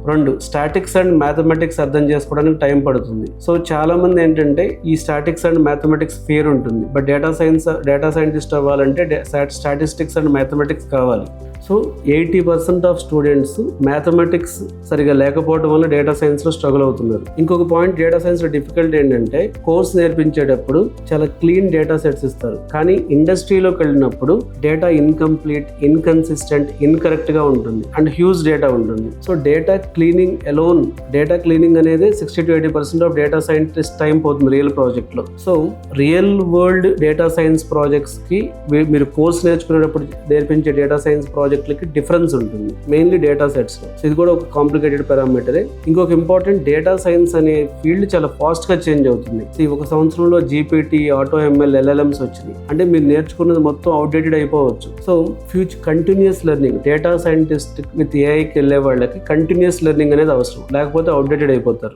2 statics and mathematics అర్థం చేసుకోవడానికి time పడుతుంది. సో చాలా మంది ఏంటంటే ఈ స్టాటిక్స్ అండ్ మ్యాథమెటిక్స్ ఫియర్ ఉంటుంది, బట్ డేటా సైంటిస్ట్ అవ్వాలంటే స్టాటిస్టిక్స్ అండ్ మ్యాథమెటిక్స్ కావాలి. సో 80% ఆఫ్ స్టూడెంట్స్ మ్యాథమెటిక్స్ సరిగా లేకపోవడం వల్ల డేటా సైన్స్లో స్ట్రగుల్ అవుతున్నారు. ఇంకొక పాయింట్ డేటా సైన్స్లో డిఫికల్ట్ ఏంటంటే కోర్స్ నేర్పించేటప్పుడు చాలా క్లీన్ డేటా సెట్స్ ఇస్తారు, కానీ ఇండస్ట్రీలోకి వెళ్ళినప్పుడు డేటా ఇన్కంప్లీట్, ఇన్కన్సిస్టెంట్, ఇన్కరెక్ట్గా ఉంటుంది అండ్ హ్యూజ్ డేటా ఉంటుంది. సో డేటా క్లీనింగ్ అనేది 60 to 80% of data scientist time పోతుంది రియల్ ప్రాజెక్ట్లో. So real world data science ప్రాజెక్ట్స్కి మీరు కోర్స్ నేర్చుకునేటప్పుడు నేర్పించే డేటా సైన్స్ ప్రాజెక్టులకి డిఫరెన్స్ ఉంటుంది, మెయిన్లీ డేటా సెట్స్. సో ఇది కూడా ఒక కాంప్లికేటెడ్ పారామీటరే. ఇంకొక ఇంపార్టెంట్, డేటా సైన్స్ అనే ఫీల్డ్ చాలా ఫాస్ట్గా చేంజ్ అవుతుంది. ఈ ఒక సంవత్సరంలో జీపీటీ, ఆటో ఎంఎల్, ఎల్ఎల్ఎంస్ వచ్చినాయి అంటే మీరు నేర్చుకున్నది మొత్తం అవుట్డేటెడ్ అయిపోవచ్చు. So future continuous learning, data scientist with ఏఐకి వెళ్ళే వాళ్ళకి కంటిన్యూస్ లెర్నింగ్ అనేది అవసరం, లేకపోతే అవుట్డేటెడ్ అయిపోతారు.